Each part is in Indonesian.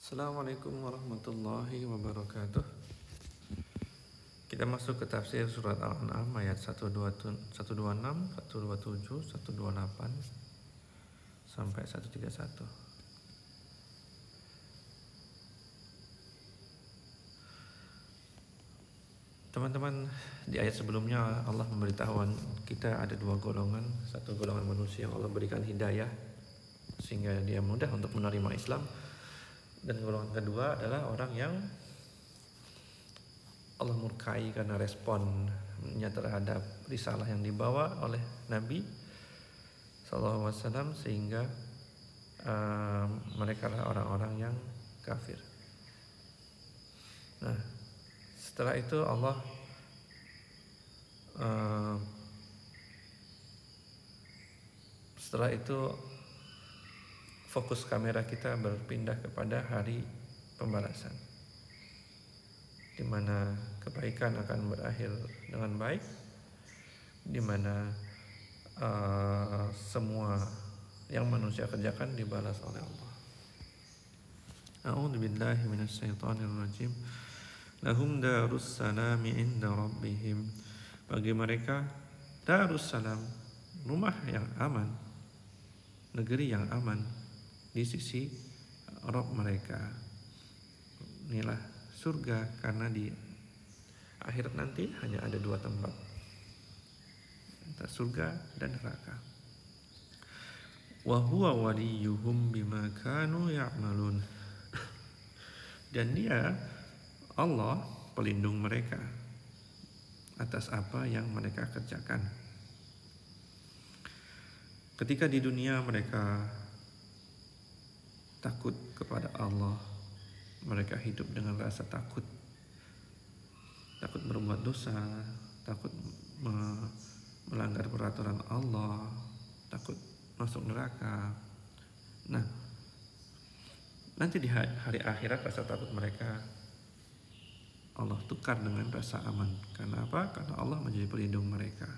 Assalamualaikum warahmatullahi wabarakatuh. Kita masuk ke tafsir surat Al-An'am ayat 126, 127, 128 sampai 131. Teman-teman, di ayat sebelumnya Allah memberitahukan kita ada dua golongan. Satu golongan manusia yang Allah berikan hidayah sehingga dia mudah untuk menerima Islam. Dan golongan kedua adalah orang yang Allah murkai karena responnya terhadap risalah yang dibawa oleh Nabi SAW, sehingga mereka adalah orang-orang yang kafir. Nah, setelah itu Allah fokus kamera kita berpindah kepada hari pembalasan, di mana kebaikan akan berakhir dengan baik, di mana semua yang manusia kerjakan dibalas oleh Allah. A'udzubillahi minasyaitonirrajim. Lahum darus salami inda rabbihim. Bagi mereka darus salam, rumah yang aman, negeri yang aman di sisi Rabb mereka. Inilah surga, karena di akhirat nanti hanya ada dua tempat, antara surga dan neraka. Wa huwa waliyuhum bima kanu ya'malun. Dan dia, Allah, pelindung mereka atas apa yang mereka kerjakan. Ketika di dunia mereka takut kepada Allah, mereka hidup dengan rasa takut berbuat dosa, takut melanggar peraturan Allah, takut masuk neraka. Nah, nanti di hari akhirat rasa takut mereka Allah tukar dengan rasa aman. Karena apa? Karena Allah menjadi pelindung mereka.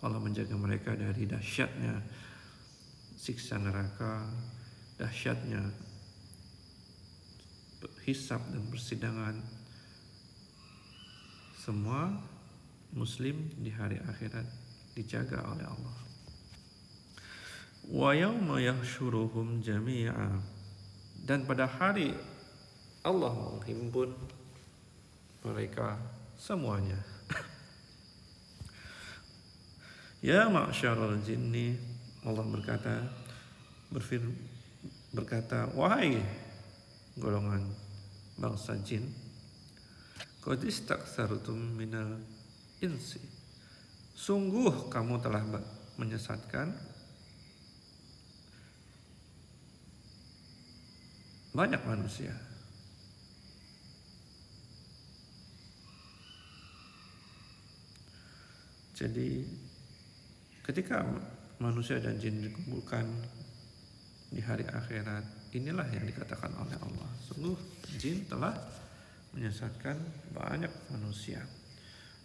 Allah menjaga mereka dari dahsyatnya siksa neraka, dahsyatnya hisab dan persidangan. Semua muslim di hari akhirat dijaga oleh Allah. Wa yauma yahsyuruhum jami'a. Dan pada hari Allah menghimpun mereka semuanya. Ya ma'syaral jinni, Allah berkata, wahai golongan bangsa jin, qad istakthartum minal insi, sungguh kamu telah menyesatkan banyak manusia. Jadi ketika manusia dan jin dikumpulkan di hari akhirat, inilah yang dikatakan oleh Allah, sungguh jin telah menyesatkan banyak manusia.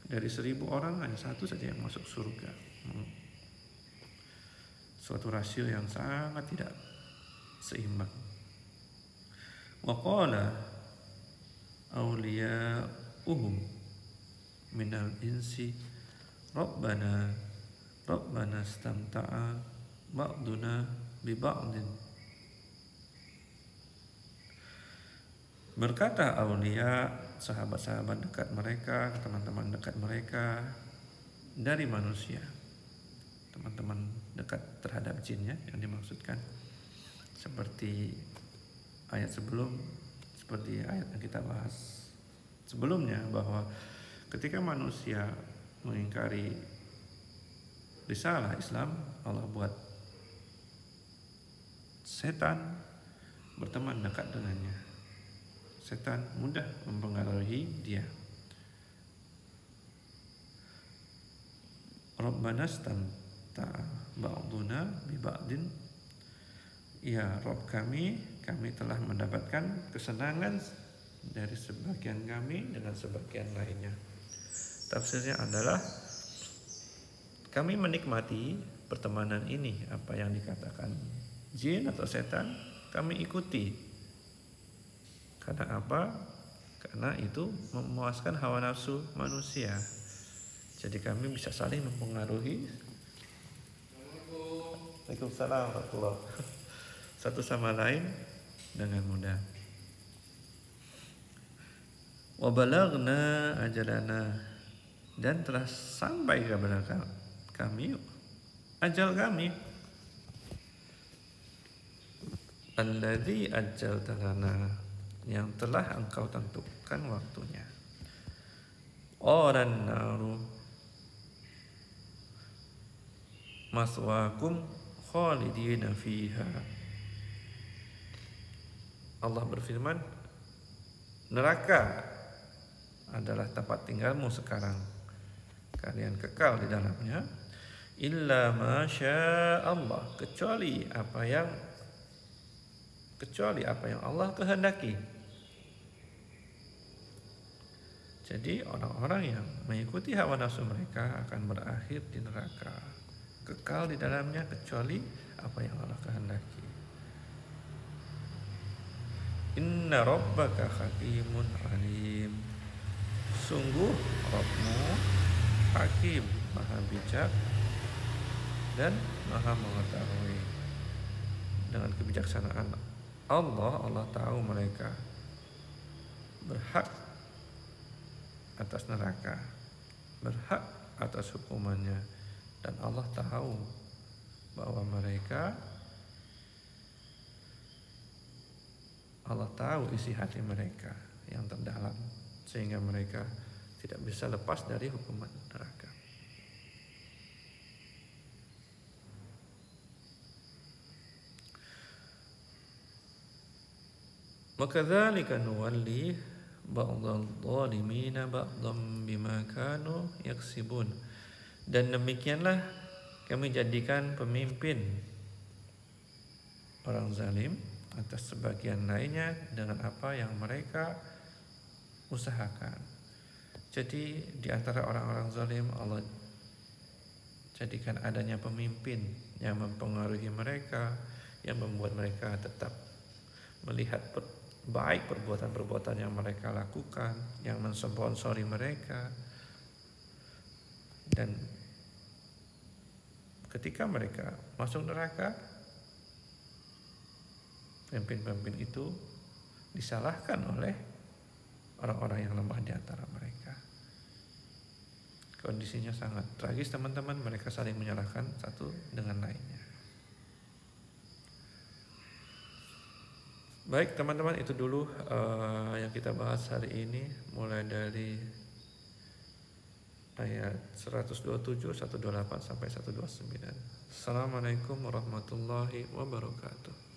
Dari 1000 orang hanya satu saja yang masuk surga. Suatu rasio yang sangat tidak seimbang. Wa qala awliya'uhum minal insi Rabbana istamta'a ba'duna bi ba'din. Berkata aulia, sahabat-sahabat dekat mereka, teman-teman dekat mereka dari manusia, teman-teman dekat terhadap jinnya yang dimaksudkan, seperti ayat yang kita bahas sebelumnya, bahwa ketika manusia mengingkari risalah Islam, Allah buat setan berteman dekat dengannya. Setan mudah mempengaruhi dia. Rabbana istamta'a ba'duna bi ba'din. Ya Rabb kami telah mendapatkan kesenangan dari sebagian kami dengan sebagian lainnya. Tafsirnya adalah kami menikmati pertemanan ini, apa yang dikatakan jin atau setan kami ikuti Karena apa? Karena itu memuaskan hawa nafsu manusia. Jadi kami bisa saling mempengaruhi. Waalaikumsalam warahmatullahi wabarakatuh. Satu sama lain dengan mudah. Wa balagna ajalana, dan telah sampai kepada kami ajal kami. Alladzi ajjalta lana, yang telah engkau tentukan waktunya. Qalan naru maswaakum khalidina fiha. Allah berfirman, neraka adalah tempat tinggalmu sekarang, kalian kekal di dalamnya. Illa masya Allah, kecuali apa yang Allah kehendaki. Jadi orang-orang yang mengikuti hawa nafsu mereka akan berakhir di neraka, kekal di dalamnya kecuali apa yang Allah kehendaki. Inna rabbaka hakimun alim. Sungguh Rabbmu hakim, maha bijak dan maha mengetahui. Dengan kebijaksanaan Allah tahu mereka berhak atas neraka, berhak atas hukumannya, dan Allah tahu bahwa Allah tahu isi hati mereka yang terdalam, sehingga mereka tidak bisa lepas dari hukuman neraka. Wakadzalika nuwalli ba'dal zalimina ba'dam bima kanu yaksibun. Dan demikianlah kami jadikan pemimpin orang zalim atas sebagian lainnya dengan apa yang mereka usahakan. Jadi di antara orang-orang zalim Allah jadikan adanya pemimpin yang mempengaruhi mereka, yang membuat mereka tetap melihat baik perbuatan-perbuatan yang mereka lakukan, yang mensponsori mereka. Dan ketika mereka masuk neraka, pemimpin-pemimpin itu disalahkan oleh orang-orang yang lemah di antara mereka. Kondisinya sangat tragis teman-teman, mereka saling menyalahkan satu dengan lainnya. Baik teman-teman, itu dulu yang kita bahas hari ini, mulai dari ayat 127, 128 sampai 129. Assalamualaikum warahmatullahi wabarakatuh.